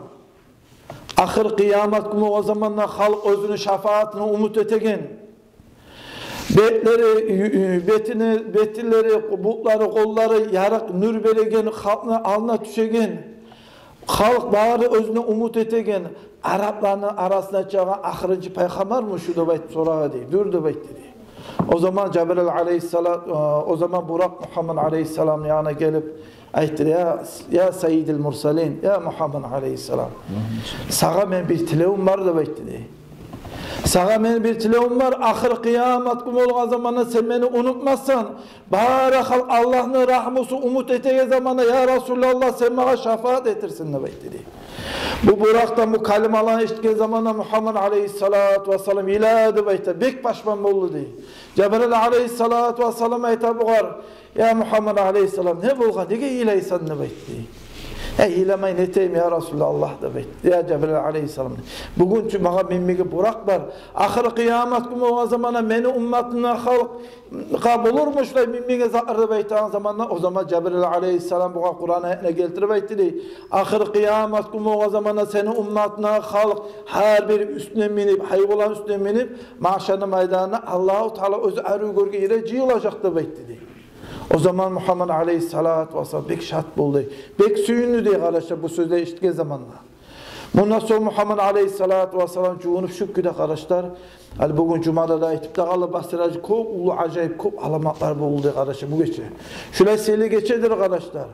Ahir kıyamet günü o zamanlar halk özünün şefaatini umut etegen. Betilleri, butları, kolları yarık, nur beregen, halkın alına düşegen, halk bağırı özüne umut etegen, Arapların arasına çıkan ahırıncı peygamber mi şu da bayt sorağı değil, dur da bayt dedi. O zaman Cebrail aleyhisselam, o zaman Burak Muhammed aleyhisselam yanına gelip aytdı, ya Seyyidil Mursalin, ya Muhammed aleyhisselam, sağa men bir tilevim var da aytdı. Sağa men bir tilevim var, ahir kıyamet günü olgan zamanda sen beni unutmazsan, barakal Allah'ın rahmusu umut etege zamanda ya Resulallah sen bana şefaat etirsin da aytdı. Bu Burak'tan bu kalimalarını işitken zamanda Muhammed aleyhissalatu vesselam iladı bayta bek başman boldu dey. Cebrail aleyhissalatu vesselam ayta buğar, ya Muhammed aleyhissalam ne bolgan dege ilaysan ne baytdi. İlamay neteyim ya Resulallah da baytdi. Ya Cebrail aleyhissalam. Bugün bana minmigi Burak var. Ahir kıyamet günü o zamana meni ummatına halk kabulurmuşlar minmigi zakırdı baytan zamanda o zaman Cebrail aleyhissalam buğa Kur'an'a geltirip aytdi. Ahir kıyamet günü o zamana seni ummatına halk her bir üstüne minip hayvolan üstüne minip mahşer meydanına Allah-u Teala özü arı görge yere cıyılacak da baytdi. O zaman Muhammed aleyhissalatu vesselam bek şart buldu. Bek süyünlü diye kardeşler bu sözleri işitken zamanla. Bundan sonra Muhammed aleyhissalatu vesselam cuğunup şükküde kardeşler. Hani bugün Cuma'da da aytıp da Allah basıracı çok ulu acayip çok alamatlar buldu kardeşler bu gece. Şöyle seyli geçedir kardeşler.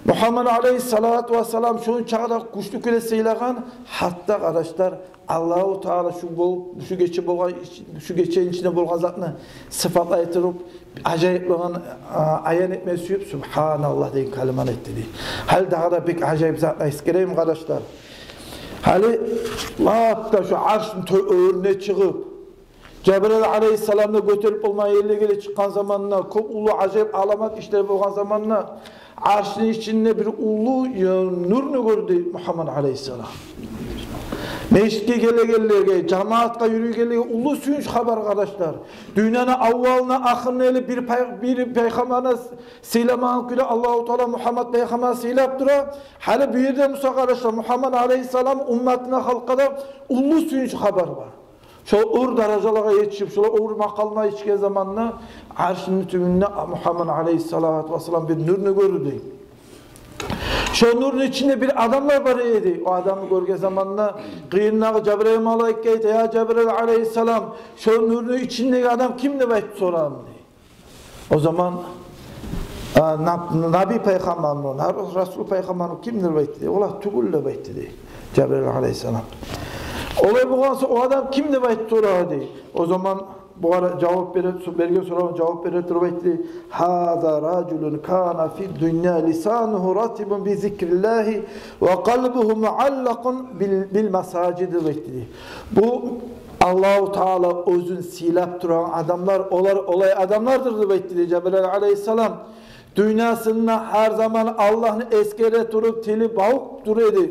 Muhammed aleyhissalatu vesselam şunun çağda güçlü küle seylegan hatta kardeşler Allah-u Teala şu geçen içinde bolgan zatını sıfatla aytırıp ajayipliğini ayan etmeye süyüp Subhanallah deyin kaliman etti diye. Hal daha da pek acayip zatla iskereyim kardeşler. Hali lafta şu arşın önüne çıkıp Cebrail aleyhisselam'la götürüp olmaya yerine gele çıkan zamanına çok ulu acayip alamat işleri bolgan zamanına arşın içinde bir ulu nurunu gördü Muhammed aleyhisselam. Meşke gele cemaatka yürü gele ulu suyunç haber kardeşler. Dünyanın avvalına ahırına eli bir peygamberine silaman küle Allah-u Teala Muhammed peygamber silap dura. Hali bir yerde Musa kardeşler Muhammed aleyhisselam ümmetine halkada ulu suyunç haber var. Şu uğur derecelara yetişip, şu uğur makalına yetişken zamanla arşın tümünde Muhammed aleyhissalatu vesselam bir nurunu gördü. Şu nurun içinde bir adamlar var idi. O adamı görge zamanla kıyınlığı Cebrail malaikeydi. Ya Cebrail aleyhisselam şu nurun içindeki adam kimdi be soralım diye. O zaman Nabi peygamberim, Resul peygamberim kimdir be diye. Ola tügülle be diye. Cebrail aleyhisselam. Olay bu gansı o adam kimdi be soralım. O zaman bu ara cevap bergen soran cevap beretti. Hâzâ râculun kâne fid dünya lisanuhu ratibun bi zikrillahi ve kalbuhu muallakun bil mesacidi dedi. Bu Allah-u Teala özün silap duran adamlar olay adamlardır dedi Cebrail aleyhisselam. Dünyasında her zaman Allah'ın eskere durup tili bağıp duruyordu.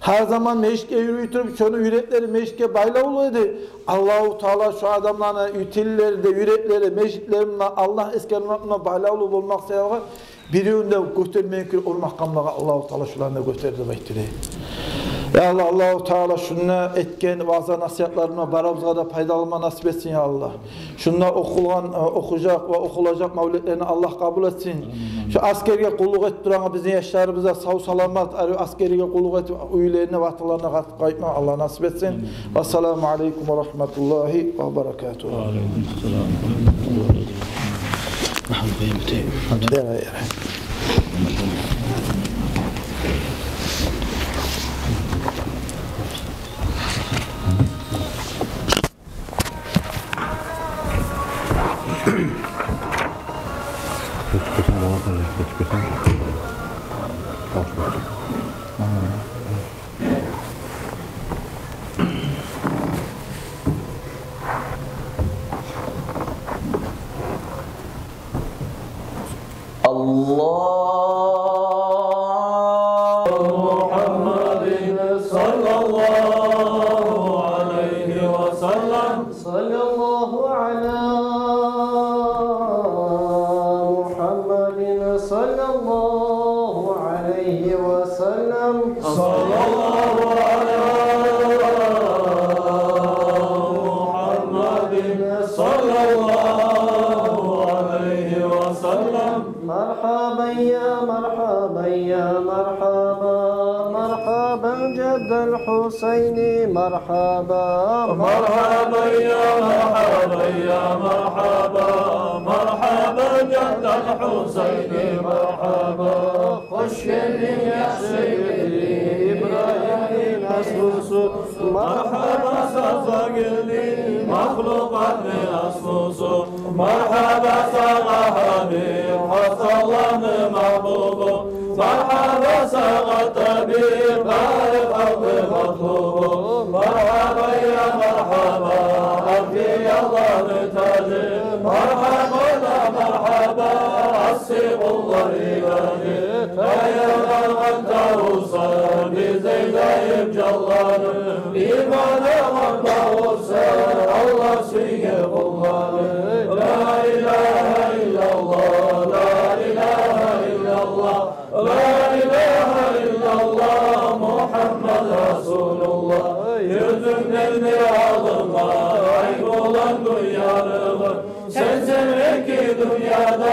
Her zaman meşke yürütüp şunu yürekleri meşke baylavuluydu. Allah-u Teala şu adamlarına ütilleri de yürekleri meşitlerimle Allah eskerlerine baylavulu olmak sebebi birinde götürmeyin ki o makamlara Allah-u Teala şularına götürdü bekleri. Ya Allah, Allah-u Teala şununla etken vaazı nasihatlarına baramıza da faydalanma nasip etsin ya Allah. Şununla okuyacak ve okulacak mevlütlerini Allah kabul etsin. Şu askerge kulluk et duran bizim yaşlarımıza sağ salamat askerge kulluk et üyelerine vatanlarına katıp kayıtma Allah nasip etsin. Vesselamu aleyküm ve rahmetullahi ve berekatuhu. الحسين مرحبا مرحبا يا مرحبا يا مرحبا Hüseyin'i merhaba. Hoş geldin yaşlı gelin İbrahim'in aslusu. Merhaba saza gelin mahlukatın aslusu. Merhaba sana Habib hastalanı mahbubu. Merhaba sana tabib garip aldı matlubu. Merhaba ya merhaba Abdi Allah'ın tacı. Merhaba da merhaba Asibullah ilahi. Dayanağın tavusa bize gayip callanı. İmanı vanda olsa Allah süge kullanı. La ilahe illallah, la ilahe illallah, la ilahe illallah Muhammed Resulullah. Yüzünden bir ağlıma ayıp olan duyarımı. Sen ki dünyada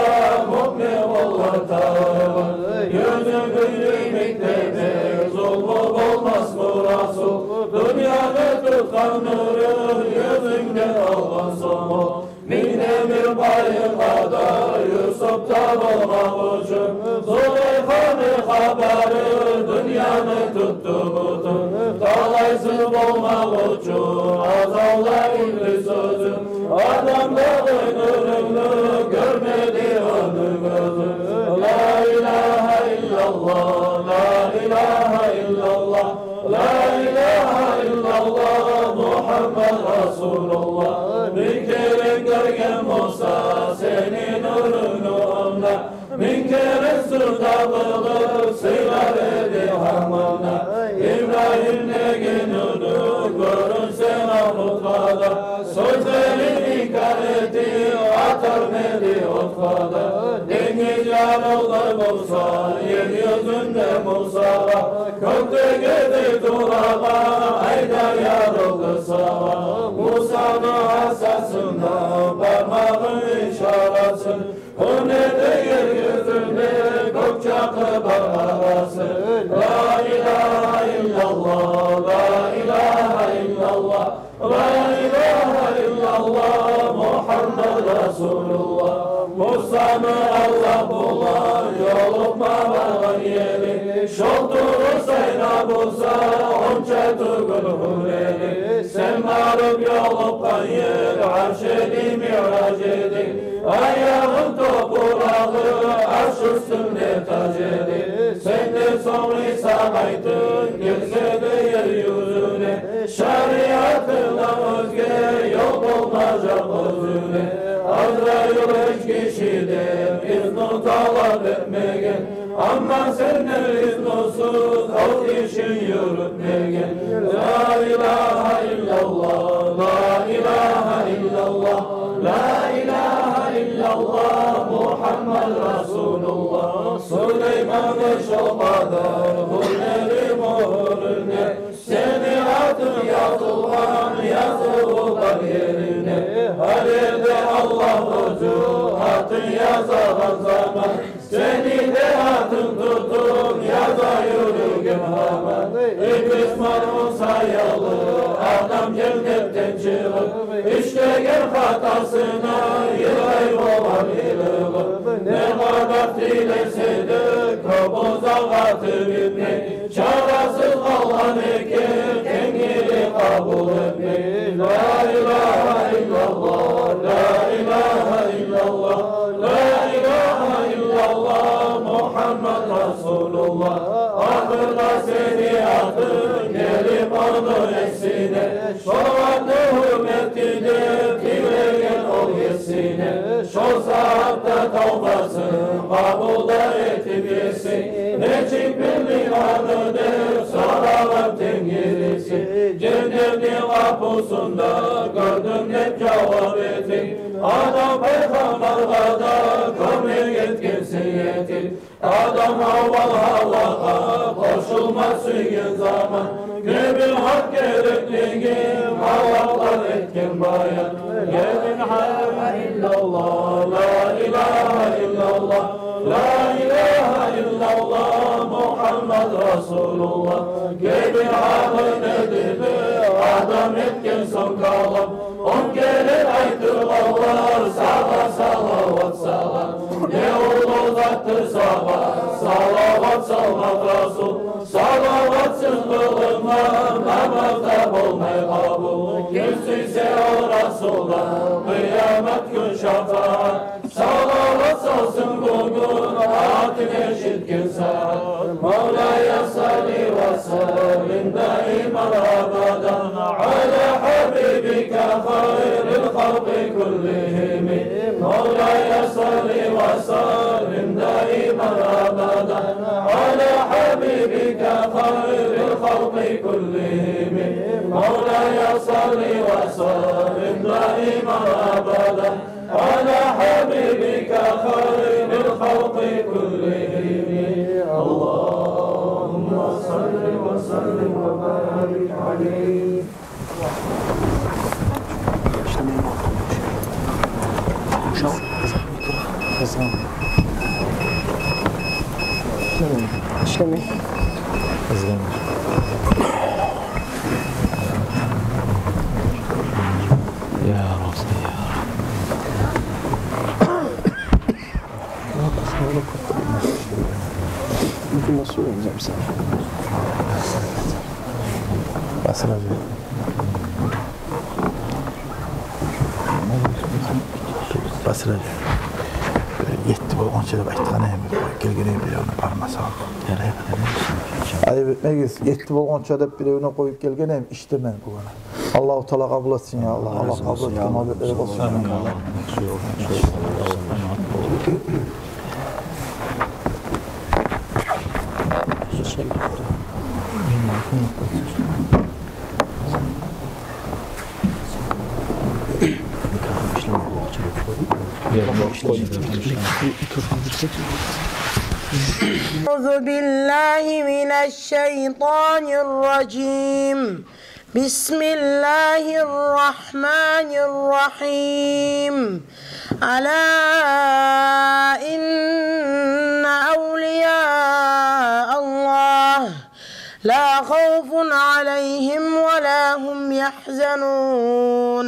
mu'min olan Tanrım. Yüzün gülmektedir zulmü olmaz mı Resul? Dünyada tutan nuru yüzünden olmasın mı? Binemir bayır kadar Yusuf'tan olmak için Züleyxa'nın haberi dünyanı tuttu bütün. Dalaysız olmak için azallar ilmi sözü. Adamların ölümünü görmedi ömür gözü. La ilahe illallah, la ilahe illallah, la ilahe illallah Muhammed Resulullah. Bir kere görgen Musa senin nurunu onda. Bin kere sırda kılıp sıyar edi hamına. İbrahim ne gününü görürsen Avrupada. Sözlerini inkar etti atar medi otfada. Deniz yarılır Musa yeryüzünde Musa'la. Kökte girdi durağa ayda yarıldı sağa. Musa'nın asasında parmağın işarası. O nedir yeryüzünde gök çakı bağırası. La ilahe illallah, la ilahe illallah, la ilahe illallah Muhammed Resulullah. Musa'nı Allah bulan yolukma bağın yeri. Şolturu sayna bulsa onca tugul hureli. Sen varıp yolukkan yer arşedi mirac edi. Ayağın toprağı arş üstünde tac edi. Sen de son İsa aydın gelse de yeryüzüne. Şeriatından özge yol bulmayacak özüne. Azrail üç kişiden izni talep etmegen. Ama senden iznusuz o işin yürütmegen. La ilahe illallah, la ilahe illallah, la ilahe illallah Muhammed Resulullah. Süleyman'ı şokadır hulleri muhurine. Seni adın yazılan yazılar yerine. Her yerde Allah ucu adın yazılan zaman. Seni de adın tutun yaza yürügün hemen. İblis marun sayalı adam cennetten çıkıp. İşleyen hatasına yılay olan yılığı. Ne kadar dilese de kabul zagatı bitmek. Çarasız kalan eker tengiri kabul etmek. La ilahe illallah, la ilahe illallah, la ilahe illallah Muhammed Resulullah. Ahırda seni adın gelip onu eksine. Şoğanlı hürmetine dileyen ol yesine. Şo saatte tavbasın kabulda etip yesin. Necip birlik adıdır saralım tengirisi. Cennetin kapısında gördüm hep cevap etin. Adam peygamberlerde kömür yetkinsin yetin. Adam havalı Allah'a koşulmaz süngün zaman. Gebin hak gerekliğim Allah'lar etkin bayan. Gebin hak illallah, la ilahe illallah, la ilahe illallah Muhammed Resulullah. Gebin hakkı nedir? Adam etkin son kalam. On kere aydır Allah, sala salavat salam. Ne kıyamet gün şafaat. Salavat salsın bulgur atın eşitkin saat. Mevla'ya salli ve sellim daiman abadan ala habibike hayril halki kullihim. Mevla'ya salli ve sellim daiman abadan ala habibike hayril halki kullihim. Mevla'ya salli ve sellim daiman abadan ala habibike hayril halki kullihim. Allahümme salli ve sellim ve barik aleyh. İşlemeyin. Ya Rabbi ya. Bugün nasıl oynayacağım sen? Basın abi. Basın abi. Yetti bu 10 şeyde başta ne yemek var? Gelgene bir onu parmasa al. Nereye kadar ne misin? Ayıp etmeyiz. Yetti bu 10 şeyde bir evine koyup gelgene iştemem bu bana. Allah-u Teala kabul etsin ya Allah. Allah kabul etsin. Muhabbetleri olsun. أعوذ بالله من الشيطان الرجيم. بسم الله الرحمن الرحيم. ألا إن أولياء الله لا خوف عليهم ولا هم يحزنون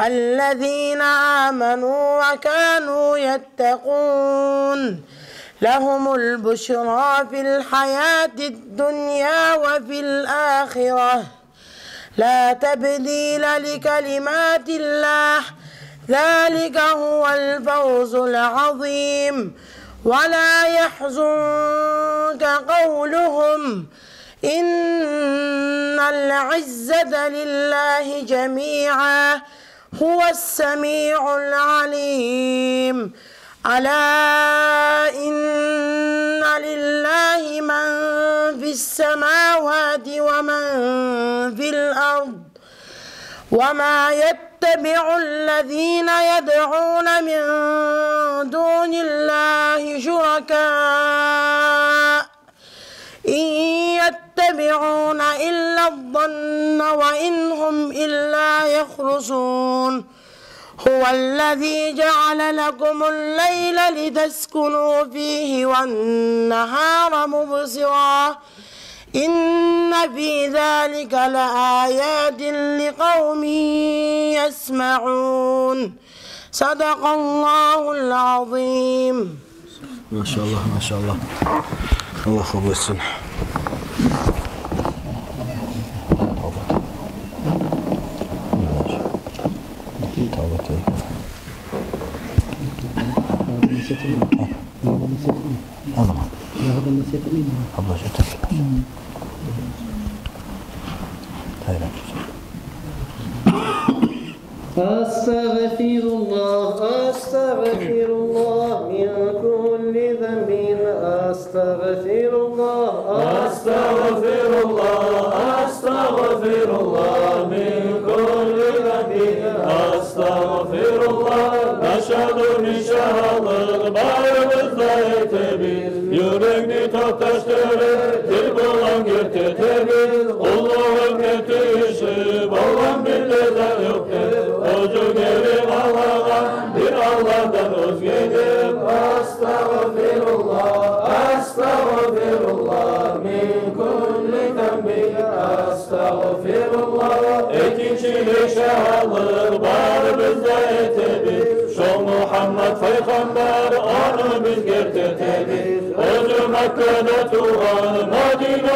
الذين آمنوا وكانوا يتقون لهم البشرى في الحياة الدنيا وفي الآخرة لا تبديل لكلمات الله ذلك هو الفوز العظيم. ولا يحزنك قولهم إن العزة لله جميعا هو السميع العليم. ألا إن لله من في السماوات ومن في الأرض وما يتبع الذين يدعون من دون الله شركاء إن يتبعون إلا الظن وإن هم إلا يخرصون. هو الذي جعل لكم الليل لتسكنوا فيه والنهار مبصرا إن في ذلك لآيات لقوم يسمعون. صدق الله العظيم. ما شاء الله ما شاء الله. Allah kabul etsin. أستغفر الله من كل ذنب. أستغفر الله من كل ذنب. أستغفر الله. Aşağı nişanlık bağrımızda etebiz. Yüreğini toktaştırır, dil bulan getirtebiz. Kulluğun yetişi, bağlan bir lezzet yoktur. Ocu gelip Allah'a, bir Allah'tan özgedir. Estağfirullah, min kulli zembi. Estağfirullah. Ekinçilik şahlık bağrımızda etebiz. Şu Muhammed Peygamber onu biz gertetebiz. Özü Mekke'de tuğan, Medine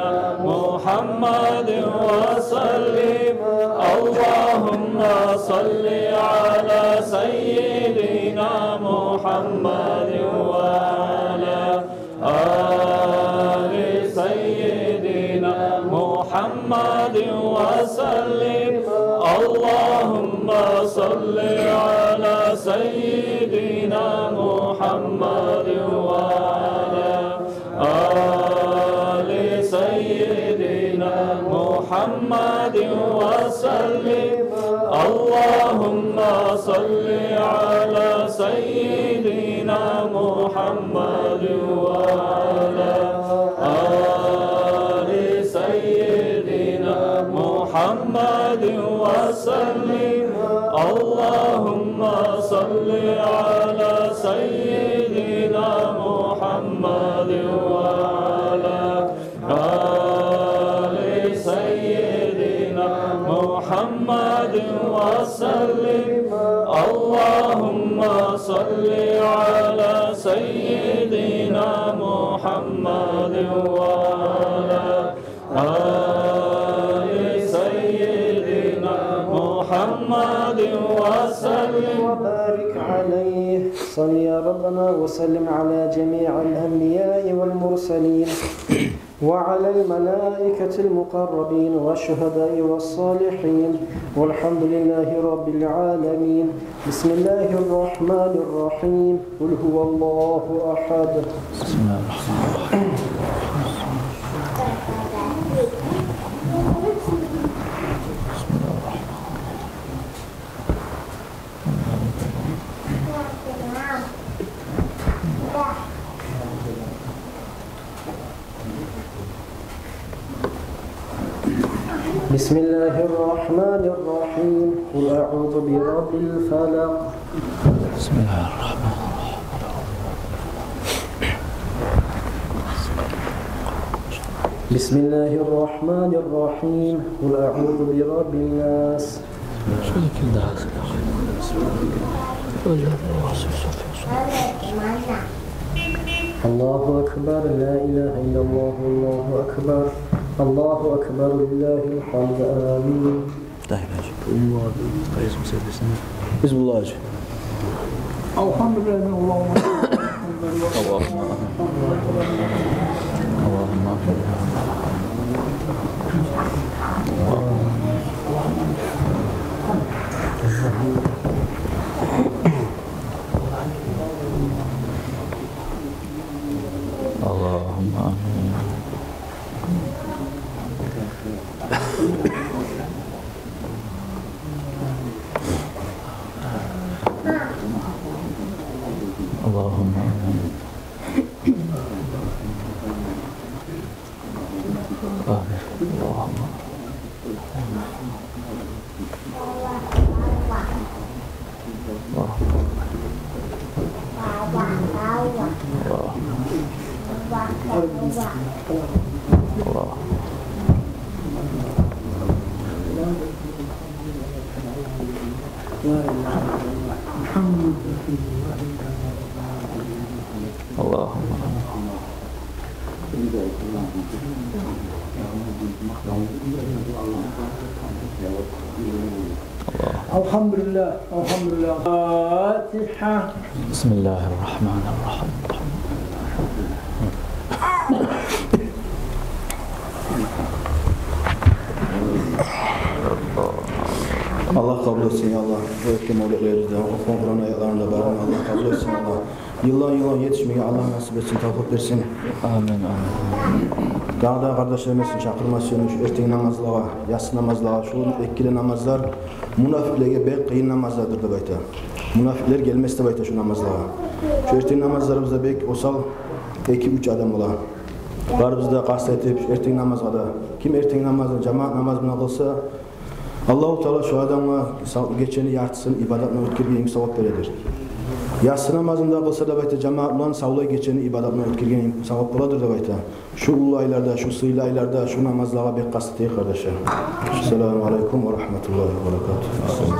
محمد وعلى آل سيدنا محمد وسلم اللهم صل على سيدنا محمد وعلى آل سيدنا محمد وسلم اللهم صل على سيدنا محمد وعلى آل سيدنا محمد وسلم اللهم صل على سيدنا محمد وعلى آل سيدنا محمد وسلم اللهم صل على سيدنا محمد وعلى آل سيدنا محمد وسلم وبارك عليه. صل يا ربنا وسلم على جميع الأنبياء والمرسلين وعلى الملائكة المقربين والشهداء والصالحين والحمد لله رب العالمين. بسم الله الرحمن الرحيم. قل هو الله أحد. بسم الله الرحمن الرحيم. بسم الله الرحمن الرحيم. قل أعوذ برب الفلق. بسم الله الرحمن الرحيم. بسم الله الرحمن الرحيم. قل أعوذ برب الناس. شو ذيك الدعاء؟ الله أكبر. لا إله إلا الله. الله أكبر. الله أكبر لله الحمد. آمين. بسم الله. الحمد لله. اللهم اللهم آمين. اللهم آمين. الحمد لله. الحمد لله. فاتحة. بسم الله الرحمن الرحيم. Allah kabul etsin ya Allah. Bu etki mevlütlerinizde, o Kur'an ayetlerinde beraber Allah kabul etsin Allah. Yıllan yetişmeye Allah nasip etsin, tavuk versin. Amin, amin. Dağda kardeşlerimiz için çakırmasın, şu erteğin namazlara, yatsı namazlara, şu ekkili namazlar, münafiklerge bek kıyın namazlardır da bayta. Münafikler gelmez de bayta şu namazlara. Şu erteğin namazlarımızda bek osal 2-3 adam ola. Var bizde kast etip erteğin namazga da. Kim erteğin namazını, cemaat namazını kılsa, Allah-u Teala şu adamla geçeni yartısını ibadatına ötkirgen sevap veredir. Yatsı namazında kılsa da bayta cemaatla savlay geçeni ibadatına ötkirgen sevap buladır da bayta. Şu ulu aylarda, şu sıylı aylarda şu namazlara bek kast ettik kardeşler. Selamun Aleyküm ve Rahmetullahi ve Berekatuhu.